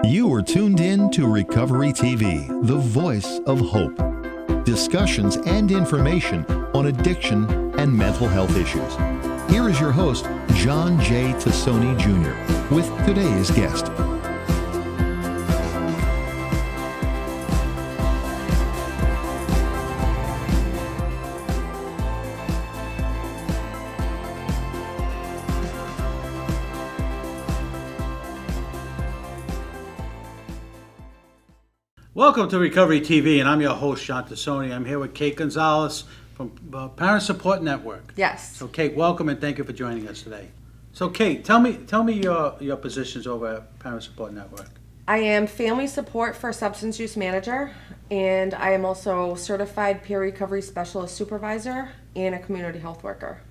You are tuned in to Recovery TV, the voice of hope. Discussions and information on addiction and mental health issues. Here is your host, John J. Tassoni Jr., with today's guest. Welcome to Recovery TV, and I'm your host, John Tassoni. I'm here with Kate Gonzalez from Parent Support Network. Yes. So, Kate, welcome and thank you for joining us today. So, Kate, tell me your positions over at Parent Support Network. I am Family Support for Substance Use Manager, and I am also Certified Peer Recovery Specialist Supervisor and a Community Health Worker.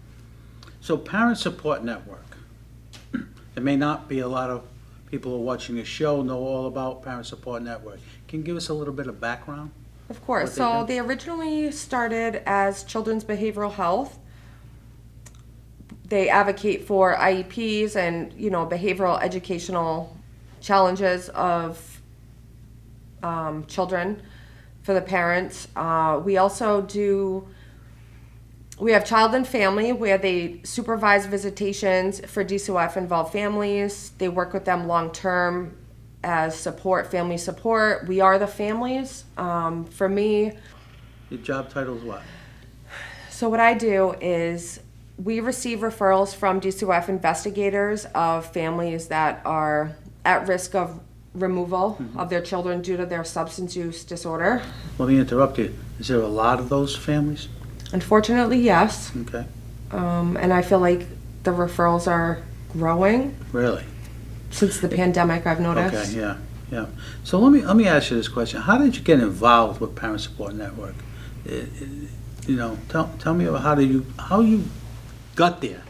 So, Parent Support Network. There may not be a lot of people who are watching this show know all about Parent Support Network. Can you give us a little bit of background? Of course. So they originally started as Children's Behavioral Health. They advocate for IEPs and, behavioral educational challenges of children for the parents. We have Child and Family, where they supervise visitations for DCOF involved families. They work with them long term as family support. We are the families. For me, Your job title is what? so what I do is we receive referrals from DCOF investigators of families that are at risk of removal of their children due to their substance use disorder. Let me interrupt you. Is there a lot of those families? Unfortunately, yes. Okay. And I feel like the referrals are growing Really? since the pandemic, I've noticed. Okay, yeah. So let me ask you this question. How did you get involved with Parent Support Network? Tell me about how you got there.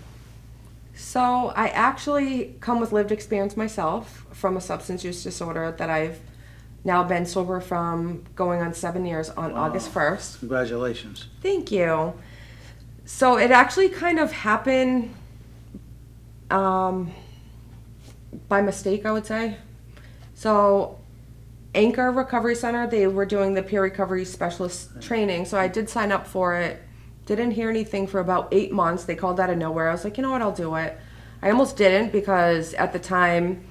So I actually come with lived experience myself from a substance use disorder that I've now been sober from going on 7 years on August 1st. Congratulations. Thank you. So it actually kind of happened by mistake, I would say. So Anchor Recovery Center, they were doing the peer recovery specialist training. So I did sign up for it. Didn't hear anything for about 8 months. They called out of nowhere. I was like, you know what, I'll do it. I almost didn't because at the time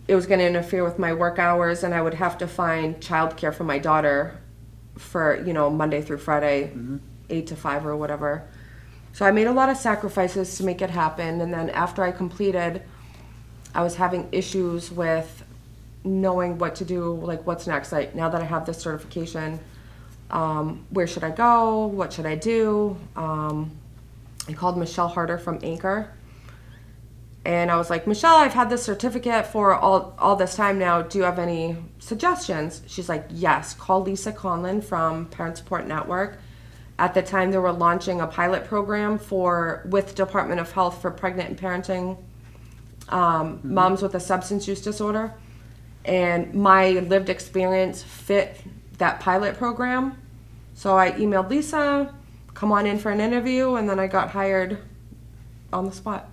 it was going to interfere with my work hours and I would have to find childcare for my daughter for, Monday through Friday, 8 to 5 or whatever. So I made a lot of sacrifices to make it happen. And then after I completed, I was having issues with knowing what to do, like what's next. Like now that I have this certification, where should I go? What should I do? I called Michelle Harder from Anchor. And I was like, Michelle, I've had this certificate for all this time now. Do you have any suggestions? She's like, yes, call Lisa Conlon from Parent Support Network. At the time, they were launching a pilot program with Department of Health for pregnant and parenting moms with a substance use disorder. And my lived experience fit that pilot program. So I emailed Lisa, come on in for an interview, and then I got hired on the spot.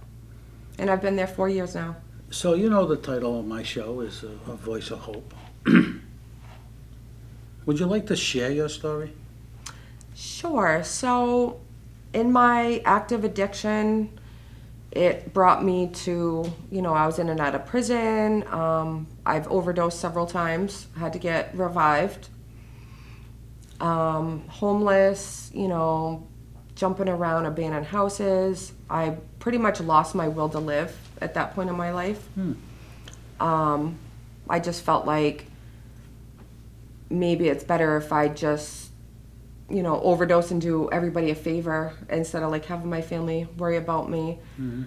And I've been there 4 years now. So the title of my show is A Voice of Hope. Would you like to share your story? Sure. So in my active addiction, it brought me to, I was in and out of prison. I've overdosed several times, had to get revived. Homeless, jumping around abandoned houses. I pretty much lost my will to live at that point in my life. I just felt like maybe it's better if I just, overdose and do everybody a favor instead of like having my family worry about me. Mm-hmm.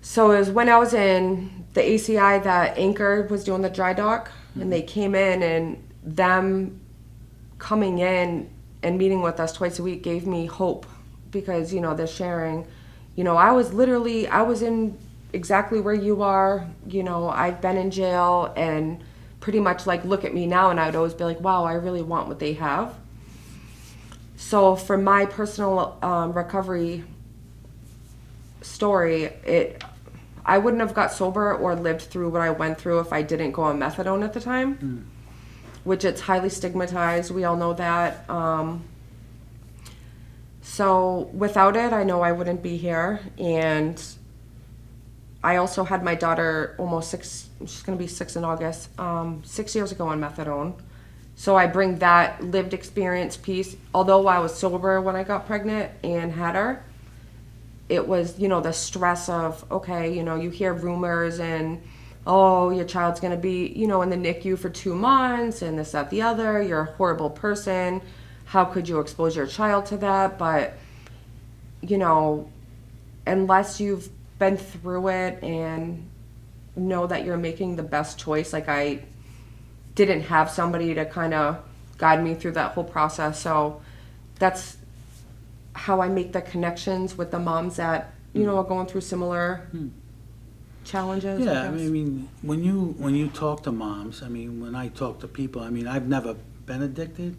So it was when I was in the ACI that Anchor was doing the dry dock, and they came in, and them coming in and meeting with us twice a week gave me hope because, they're sharing, I was in exactly where you are, I've been in jail and pretty much like look at me now, and I'd always be like, wow, I really want what they have. So for my personal recovery story, I wouldn't have got sober or lived through what I went through if I didn't go on methadone at the time, which it's highly stigmatized. We all know that. So without it, I know I wouldn't be here. And I also had my daughter almost she's going to be 6 in August, 6 years ago on methadone. So I bring that lived experience piece. Although I was sober when I got pregnant and had her, it was, the stress of, okay, you hear rumors and, oh, your child's going to be, in the NICU for 2 months and this, that, the other. You're a horrible person. How could you expose your child to that? But, unless you've been through it and know that you're making the best choice, like I didn't have somebody to kind of guide me through that whole process. So that's how I make the connections with the moms that, are going through similar challenges. Yeah, I mean, when you talk to moms, when I talk to people, I've never been addicted,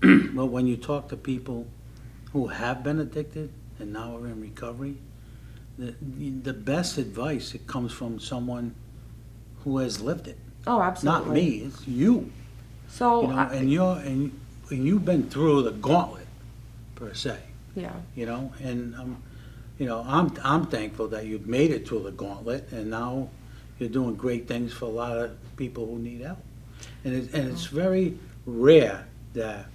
but when you talk to people who have been addicted and now are in recovery, the best advice, it comes from someone who has lived it. Oh, absolutely. Not me, it's you. So, and you've been through the gauntlet, per se. yeah. And I'm thankful that you've made it through the gauntlet, and now you're doing great things for a lot of people who need help. And it's very rare that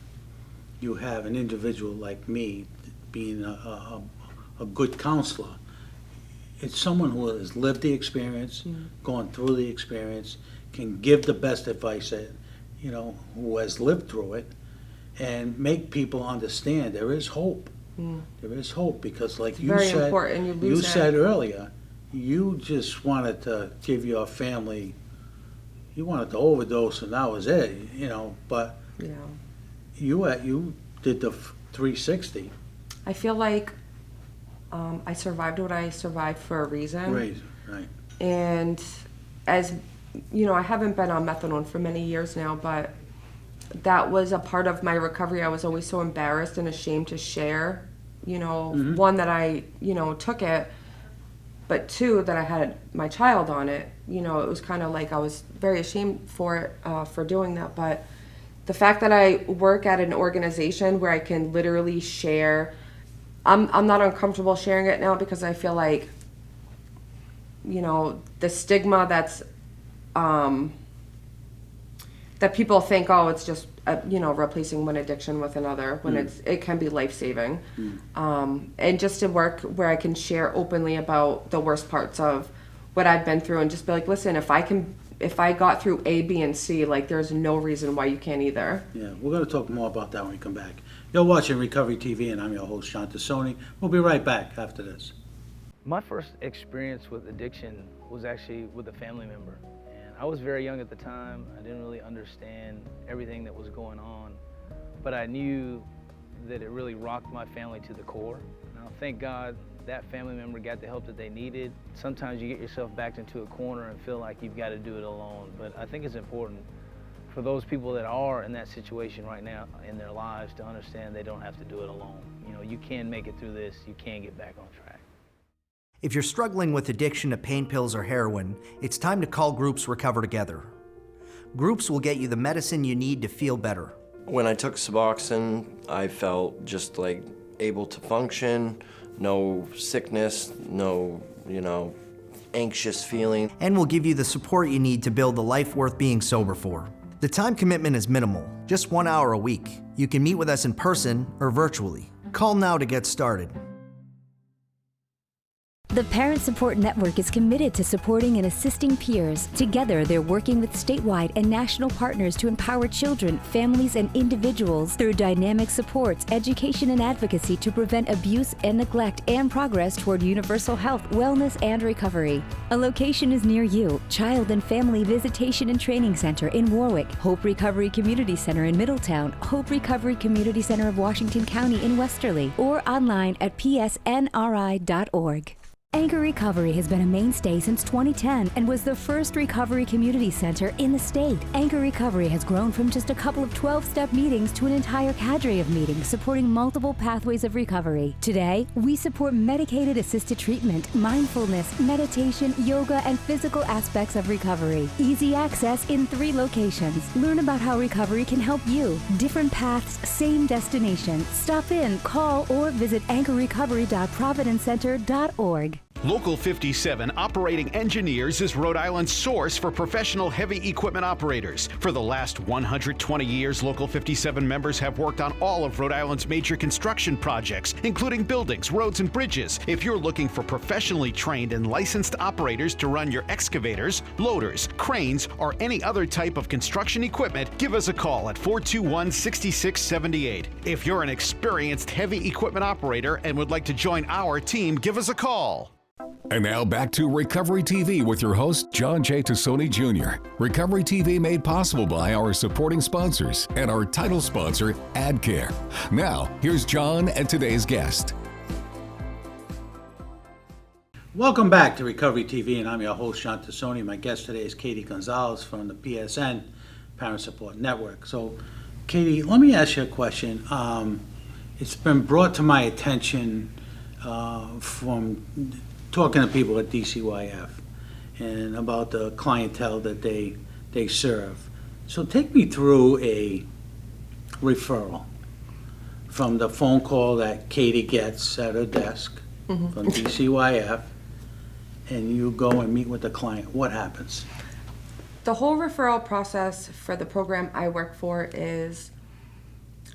you have an individual like me being a good counselor. It's someone who has lived the experience, gone through the experience, can give the best advice that, who has lived through it, and make people understand there is hope. There is hope, because like you very said, important. you said earlier, you just wanted to give your family, you wanted to overdose and that was it, but Yeah. you did the 360. I feel like I survived what I survived for a reason. Right. And as I haven't been on methadone for many years now, but that was a part of my recovery. I was always so embarrassed and ashamed to share, one, that I, took it, but 2, that I had my child on it. It was kind of like I was very ashamed for it, for doing that. But the fact that I work at an organization where I can literally share, I'm not uncomfortable sharing it now, because I feel like, the stigma that's, that people think, oh, it's just, replacing one addiction with another, when it can be life-saving. And just to work where I can share openly about the worst parts of what I've been through, and just be like, listen, if I got through A, B, and C, like, there's no reason why you can't either. Yeah, we're going to talk more about that when we come back. You're watching Recovery TV, and I'm your host, John Tassoni. We'll be right back after this. My first experience with addiction was actually with a family member. And I was very young at the time. I didn't really understand everything that was going on, but I knew that it really rocked my family to the core. Now, thank God that family member got the help that they needed. Sometimes you get yourself backed into a corner and feel like you've got to do it alone, but I think it's important for those people that are in that situation right now in their lives to understand they don't have to do it alone. You can make it through this, you can get back on track. If you're struggling with addiction to pain pills or heroin, it's time to call Groups Recover Together. Groups will get you the medicine you need to feel better. When I took Suboxone, I felt just like able to function, no sickness, no, anxious feeling. And we'll give you the support you need to build the life worth being sober for. The time commitment is minimal, just 1 hour a week. You can meet with us in person or virtually. Call now to get started. The Parent Support Network is committed to supporting and assisting peers. Together, they're working with statewide and national partners to empower children, families, and individuals through dynamic supports, education, and advocacy to prevent abuse and neglect and progress toward universal health, wellness, and recovery. A location is near you. Child and Family Visitation and Training Center in Warwick, Hope Recovery Community Center in Middletown, Hope Recovery Community Center of Washington County in Westerly, or online at psnri.org. Anchor Recovery has been a mainstay since 2010 and was the first recovery community center in the state. Anchor Recovery has grown from just a couple of 12-step meetings to an entire cadre of meetings supporting multiple pathways of recovery. Today, we support medicated assisted treatment, mindfulness, meditation, yoga, and physical aspects of recovery. Easy access in 3 locations. Learn about how recovery can help you. Different paths, same destination. Stop in, call, or visit anchorrecovery.providencecenter.org. Local 57 Operating Engineers is Rhode Island's source for professional heavy equipment operators. For the last 120 years, Local 57 members have worked on all of Rhode Island's major construction projects, including buildings, roads, and bridges. If you're looking for professionally trained and licensed operators to run your excavators, loaders, cranes, or any other type of construction equipment, give us a call at 421-6678. If you're an experienced heavy equipment operator and would like to join our team, give us a call. And now back to Recovery TV with your host, John J. Tassoni Jr. Recovery TV made possible by our supporting sponsors and our title sponsor, AdCare. Now, here's John and today's guest. Welcome back to Recovery TV, and I'm your host, John Tassoni. My guest today is Katie Gonzalez from the PSN, Parent Support Network. So, Katie, let me ask you a question. It's been brought to my attention from talking to people at DCYF and about the clientele that they serve. So take me through a referral from the phone call that Katie gets at her desk from DCYF, and you go and meet with the client. What happens? The whole referral process for the program I work for is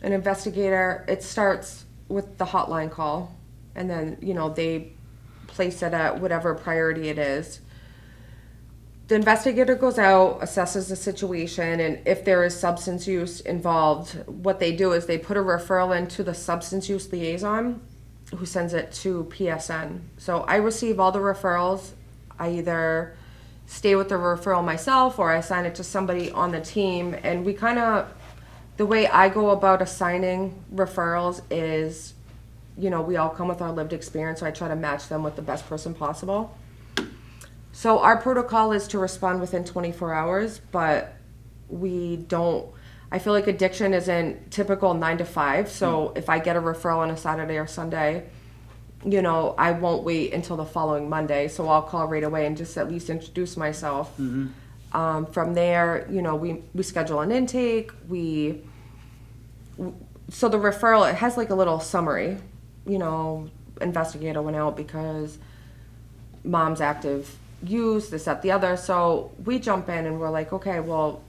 an investigator. It starts with the hotline call, and then, they place it at whatever priority it is. The investigator goes out, assesses the situation, and if there is substance use involved, what they do is they put a referral into the substance use liaison, who sends it to PSN. So I receive all the referrals. I either stay with the referral myself or I assign it to somebody on the team. And the way I go about assigning referrals is, we all come with our lived experience, so I try to match them with the best person possible. So our protocol is to respond within 24 hours, but I feel like addiction isn't typical 9 to 5, so if I get a referral on a Saturday or Sunday, I won't wait until the following Monday, so I'll call right away and just at least introduce myself. From there, we schedule an intake, so the referral, it has like a little summary. Investigator went out because mom's active use, this, that, the other. So we jump in and we're like, okay, well,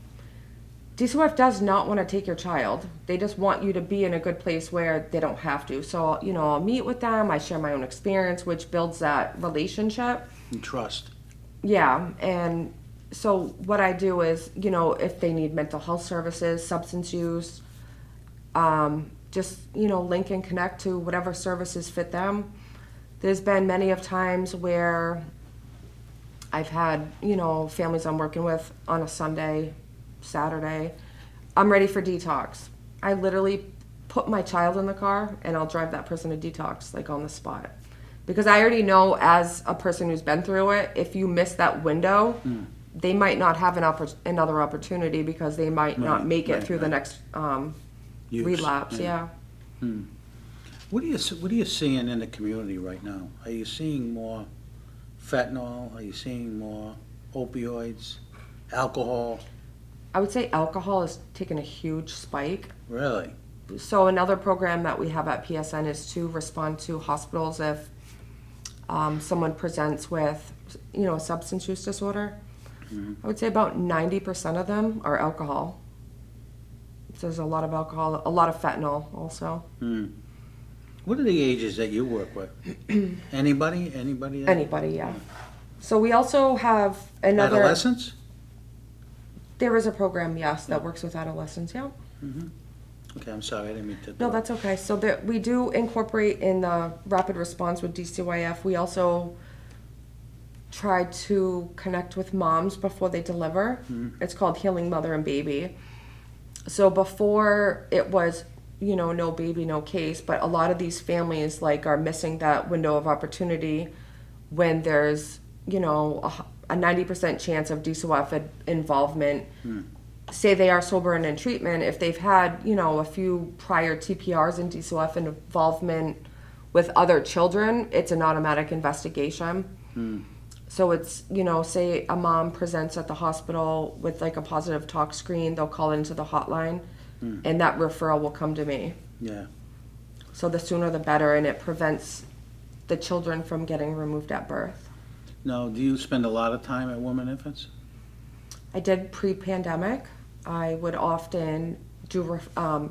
DCYF does not want to take your child. They just want you to be in a good place where they don't have to. So, I'll meet with them. I share my own experience, which builds that relationship. And trust. Yeah. And so what I do is, if they need mental health services, substance use, just, link and connect to whatever services fit them. There's been many of times where I've had, families I'm working with on a Sunday, Saturday, I'm ready for detox. I literally put my child in the car and I'll drive that person to detox, like on the spot. Because I already know, as a person who's been through it, if you miss that window, they might not have another opportunity because they might not make it through the next relapse. Yeah. What are you seeing in the community right now? Are you seeing more fentanyl? Are you seeing more opioids, alcohol? I would say alcohol has taken a huge spike. Really? So another program that we have at PSN is to respond to hospitals if someone presents with, a substance use disorder. I would say about 90% of them are alcohol. So there's a lot of alcohol, a lot of fentanyl also. What are the ages that you work with? Anybody? Anybody, yeah. So we also have another... Adolescents? There is a program, yes, that works with adolescents, yeah. Okay, I'm sorry, I didn't mean to... No, that's okay. So we do incorporate in the rapid response with DCYF. We also try to connect with moms before they deliver. It's called Healing Mother and Baby. So before it was, no baby, no case, but a lot of these families are missing that window of opportunity when there's, you know, a 90% chance of DCOF involvement. Say they are sober and in treatment, if they've had, you know, a few prior TPRs and DCOF involvement with other children, it's an automatic investigation. So it's, you know, say a mom presents at the hospital with like a positive talk screen, they'll call into the hotline and that referral will come to me. Yeah. So the sooner the better, and it prevents the children from getting removed at birth. Now, do you spend a lot of time at Women Infants? I did pre-pandemic. I would often do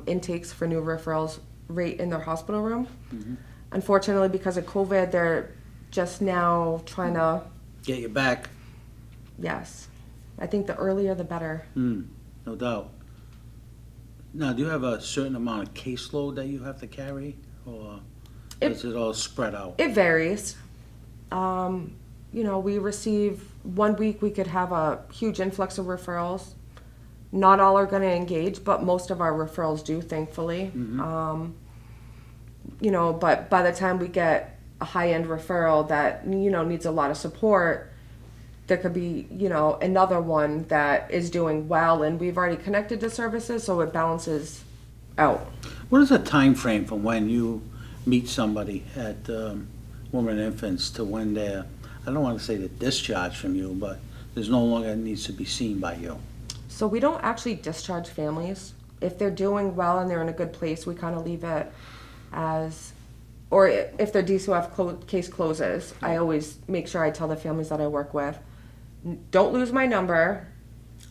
intakes for new referrals right in their hospital room. Unfortunately, because of COVID, they're just now trying to, Get you back, yes. I think the earlier the better. no doubt. Now, do you have a certain amount of caseload that you have to carry, or is it all spread out? It varies. You know, we receive, 1 week we could have a huge influx of referrals. Not all are going to engage, but most of our referrals do, thankfully. You know, but by the time we get a high-end referral that, you know, needs a lot of support, there could be, you know, another one that is doing well, and we've already connected to services, so it balances out. What is the time frame from when you meet somebody at Women and Infants to when they're, I don't want to say they're discharged from you, but there's no longer needs to be seen by you? So we don't actually discharge families. If they're doing well and they're in a good place, we kind of leave it as, or if their DCOF case closes, I always make sure I tell the families that I work with, don't lose my number.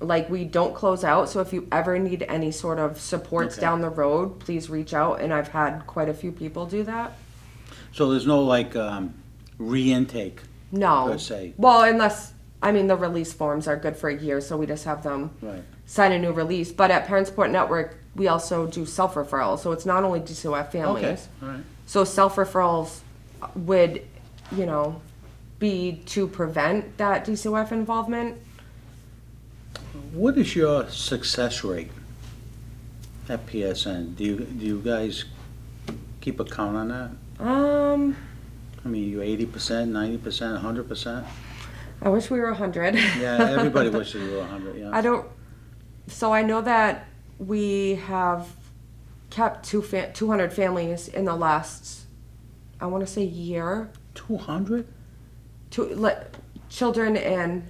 Like, we don't close out, so if you ever need any sort of supports down the road, please reach out, and I've had quite a few people do that. So there's no like re-intake No. per se? Well, unless, I mean, the release forms are good for a year, so we just have them Right. sign a new release. But at Parent Support Network, we also do self-referrals, so it's not only DCOF families. Okay, all right. So self-referrals would, you know, be to prevent that DCOF involvement. What is your success rate at PSN? Do you guys keep a count on that? I mean, you 80%, 90%, 100%? I wish we were 100. Yeah, everybody wishes you were 100, yeah. So I know that we have kept 200 families in the last, I want to say, year. 200? Children and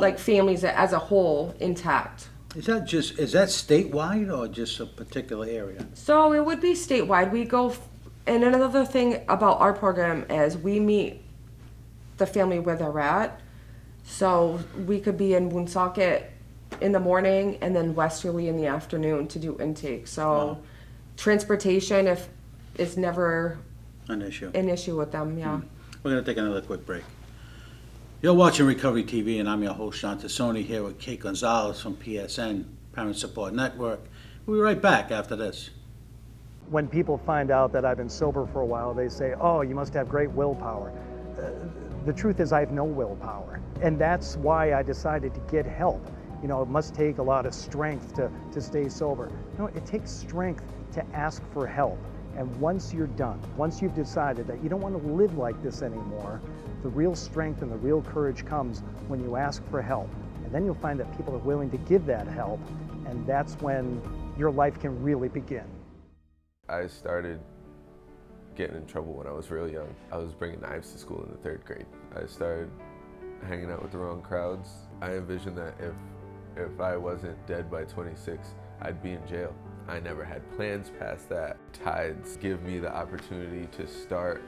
like families as a whole intact. Is that statewide or just a particular area? So it would be statewide. We go, and another thing about our program is we meet the family where they're at. So we could be in Woonsocket in the morning and then Westerly in the afternoon to do intake. So transportation is never An issue. an issue with them, yeah. We're going to take another quick break. You're watching Recovery TV, and I'm your host, John Tassoni, here with Kate Gonzalez from PSN, Parent Support Network. We'll be right back after this. When people find out that I've been sober for a while, they say, oh, you must have great willpower. The truth is I have no willpower. And that's why I decided to get help. You know, it must take a lot of strength to stay sober. No, it takes strength to ask for help. And once you're done, once you've decided that you don't want to live like this anymore, the real strength and the real courage comes when you ask for help. And then you'll find that people are willing to give that help, and that's when your life can really begin. I started getting in trouble when I was real young. I was bringing knives to school in the 3rd grade. I started hanging out with the wrong crowds. I envisioned that if I wasn't dead by 26, I'd be in jail. I never had plans past that. Tides give me the opportunity to start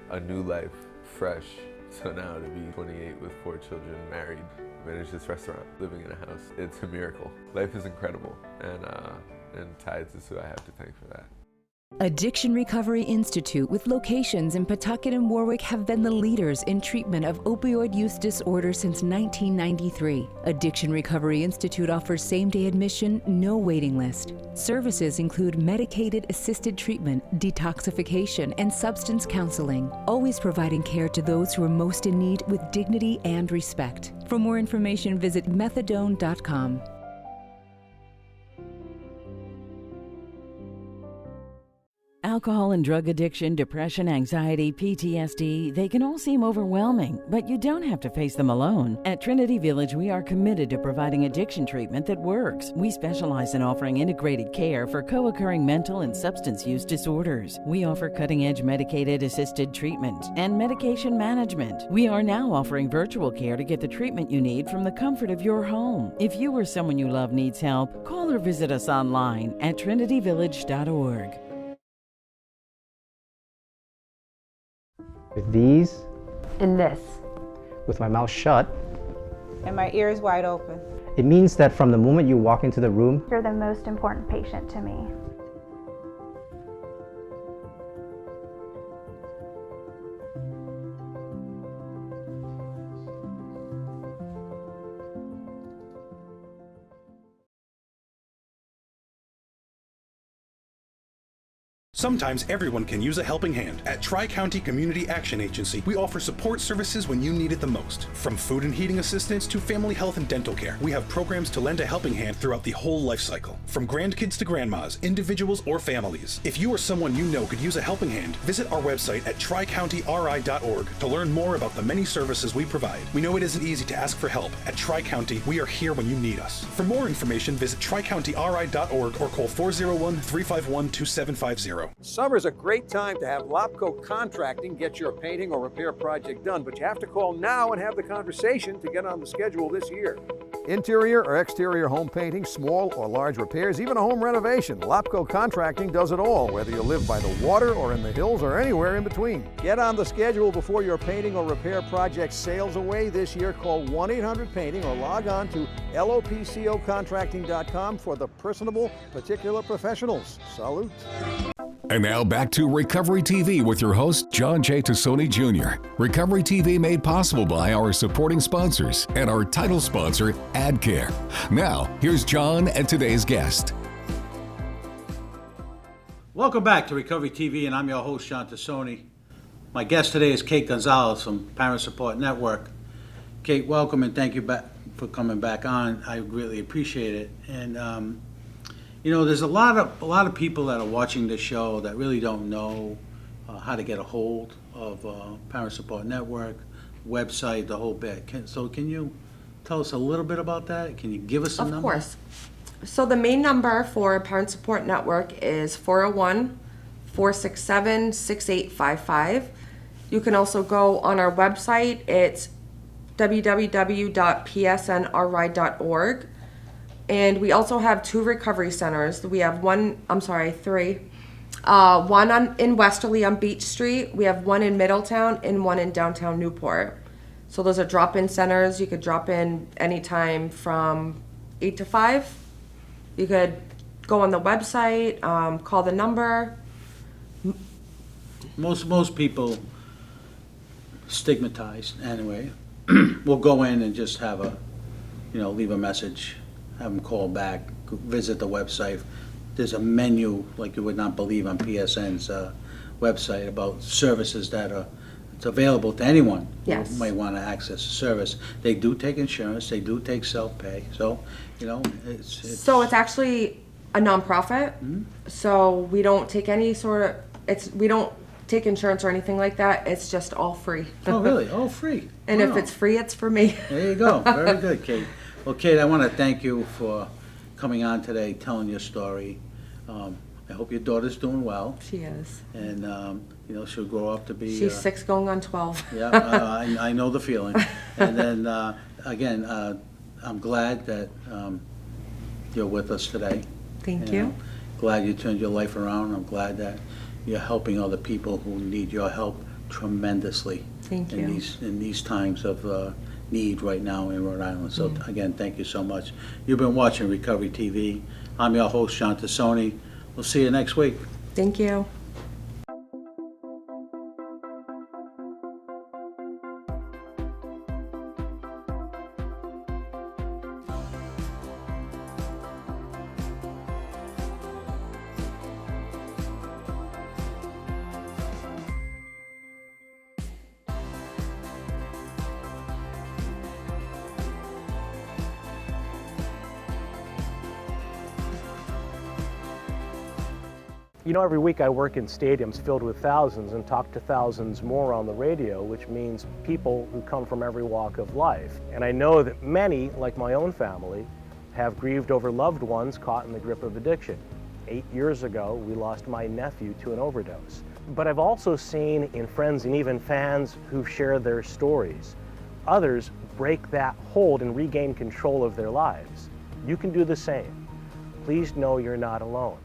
a new life fresh. So now to be 28 with 4 children, married, manage this restaurant, living in a house, it's a miracle. Life is incredible, and Tides is who I have to thank for that. Addiction Recovery Institute, with locations in Pawtucket and Warwick, have been the leaders in treatment of opioid use disorder since 1993. Addiction Recovery Institute offers same-day admission, no waiting list. Services include medicated assisted treatment, detoxification, and substance counseling, always providing care to those who are most in need with dignity and respect. For more information, visit methadone.com. Alcohol and drug addiction, depression, anxiety, PTSD, they can all seem overwhelming, but you don't have to face them alone. At Trinity Village, we are committed to providing addiction treatment that works. We specialize in offering integrated care for co-occurring mental and substance use disorders. We offer cutting-edge medicated assisted treatment and medication management. We are now offering virtual care to get the treatment you need from the comfort of your home. If you or someone you love needs help, call or visit us online at trinityvillage.org. With these, and this, with my mouth shut, and my ears wide open. It means that from the moment you walk into the room, you're the most important patient to me. Sometimes everyone can use a helping hand. At Tri-County Community Action Agency, we offer support services when you need it the most. From food and heating assistance to family health and dental care, we have programs to lend a helping hand throughout the whole life cycle. From grandkids to grandmas, individuals or families. If you or someone you know could use a helping hand, visit our website at tricountryri.org to learn more about the many services we provide. We know it isn't easy to ask for help. At Tri-County, we are here when you need us. For more information, visit tricountryri.org or call 401-351-2750. Summer's a great time to have Lopco Contracting get your painting or repair project done, but you have to call now and have the conversation to get on the schedule this year. Interior or exterior home painting, small or large repairs, even a home renovation. Lopco Contracting does it all, whether you live by the water or in the hills or anywhere in between. Get on the schedule before your painting or repair project sails away this year. Call 1-800-PAINTING or log on to lopcocontracting.com for the personable, particular professionals. Salute. And now back to Recovery TV with your host, John J. Tassoni Jr. Recovery TV made possible by our supporting sponsors and our title sponsor, AdCare. Now, here's John and today's guest. Welcome back to Recovery TV, and I'm your host, John Tassoni. My guest today is Kate Gonzalez from Parent Support Network. Kate, welcome and thank you for coming back on. I really appreciate it. And you know, there's a lot of people that are watching this show that really don't know how to get a hold of Parent Support Network, website, the whole bit. Can you tell us a little bit about that? Can you give us a number? Of course. So the main number for Parent Support Network is 401-467-6855. You can also go on our website. It's www.psnri.org. And we also have 2 recovery centers. We have 3. One in Westerly on Beach Street. We have one in Middletown and one in downtown Newport. So those are drop-in centers. You could drop in anytime from 8 to 5. You could go on the website, call the number. Most people, stigmatized anyway, will go in and just have leave a message. Have them call back, visit the website. There's a menu like you would not believe on PSN's website about services that it's available to anyone Yes. who might want to access the service. They do take insurance, they do take self-pay, so, it's So it's actually a nonprofit. So we don't take any we don't take insurance or anything like that. It's just all free. Oh, really? Oh, free. And if Wow. it's free, it's for me. There you go. Very good, Kate. Well, Kate, I want to thank you for coming on today, telling your story. I hope your daughter's doing well, She is. and she'll grow up to be. She's 6 going on 12. Yeah, I know the feeling. And then again, I'm glad that you're with us today. Thank you. Glad you turned your life around. I'm glad that you're helping other people who need your help tremendously. Thank you. In these times of need right now in Rhode Island. So again, thank you so much. You've been watching Recovery TV. I'm your host, John Tassoni. We'll see you next week. Thank you. You know, every week I work in stadiums filled with thousands and talk to thousands more on the radio, which means people who come from every walk of life. And I know that many, like my own family, have grieved over loved ones caught in the grip of addiction. 8 years ago, we lost my nephew to an overdose. But I've also seen in friends and even fans who've shared their stories, others break that hold and regain control of their lives. You can do the same. Please know you're not alone.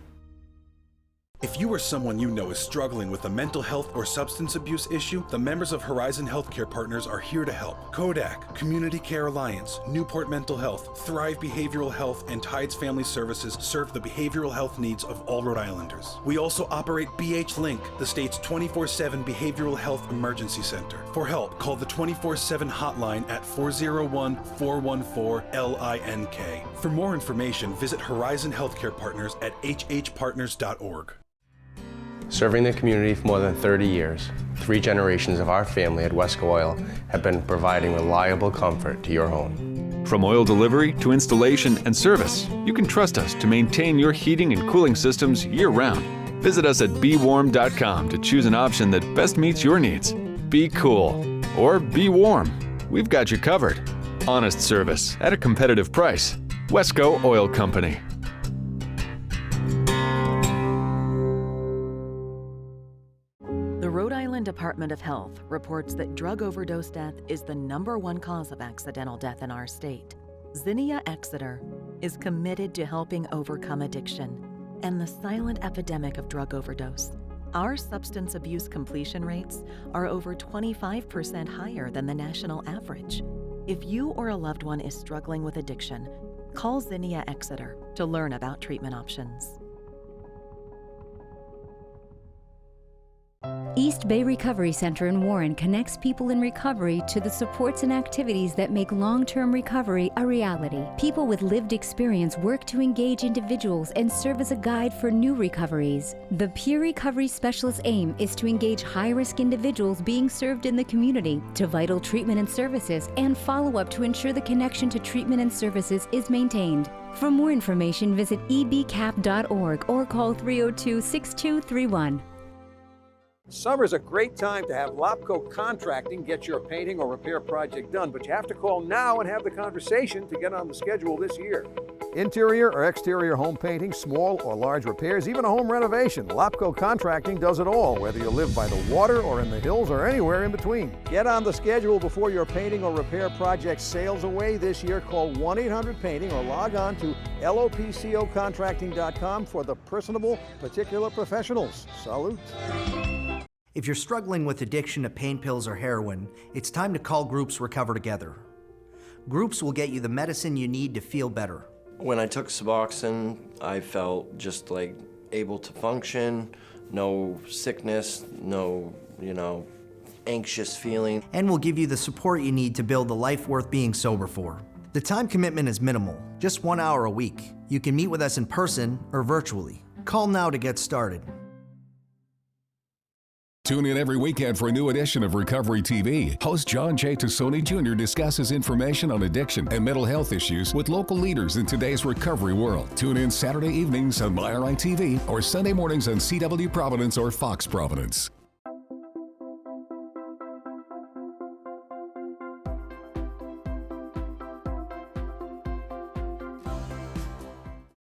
If you or someone you know is struggling with a mental health or substance abuse issue, the members of Horizon Healthcare Partners are here to help. Kodak, Community Care Alliance, Newport Mental Health, Thrive Behavioral Health, and Tides Family Services serve the behavioral health needs of all Rhode Islanders. We also operate BH Link, the state's 24/7 behavioral health emergency center. For help, call the 24/7 hotline at 401-414-LINK. For more information, visit Horizon Healthcare Partners at hhpartners.org. Serving the community for more than 30 years, 3 generations of our family at Wesco Oil have been providing reliable comfort to your home. From oil delivery to installation and service, you can trust us to maintain your heating and cooling systems year-round. Visit us at bewarm.com to choose an option that best meets your needs. Be cool or be warm. We've got you covered. Honest service at a competitive price. Wesco Oil Company. The Rhode Island Department of Health reports that drug overdose death is the #1 cause of accidental death in our state. Zinnia Exeter is committed to helping overcome addiction and the silent epidemic of drug overdose. Our substance abuse completion rates are over 25% higher than the national average. If you or a loved one is struggling with addiction, call Zinnia Exeter to learn about treatment options. East Bay Recovery Center in Warren connects people in recovery to the supports and activities that make long-term recovery a reality. People with lived experience work to engage individuals and serve as a guide for new recoveries. The Peer Recovery Specialist's aim is to engage high-risk individuals being served in the community to vital treatment and services and follow-up to ensure the connection to treatment and services is maintained. For more information, visit ebcap.org or call 302-6231. Summer's a great time to have Lopco Contracting get your painting or repair project done, but you have to call now and have the conversation to get on the schedule this year. Interior or exterior home painting, small or large repairs, even a home renovation, Lopco Contracting does it all, whether you live by the water or in the hills or anywhere in between. Get on the schedule before your painting or repair project sails away this year. Call 1-800-PAINTING or log on to lopcocontracting.com for the personable, particular professionals. Salute. If you're struggling with addiction to pain pills or heroin, it's time to call Groups Recover Together. Groups will get you the medicine you need to feel better. When I took Suboxone, I felt just like able to function, no sickness, no, anxious feeling. And we'll give you the support you need to build the life worth being sober for. The time commitment is minimal, just 1 hour a week. You can meet with us in person or virtually. Call now to get started. Tune in every weekend for a new edition of Recovery TV. Host John J. Tassoni Jr. discusses information on addiction and mental health issues with local leaders in today's recovery world. Tune in Saturday evenings on MyRI TV or Sunday mornings on CW Providence or Fox Providence.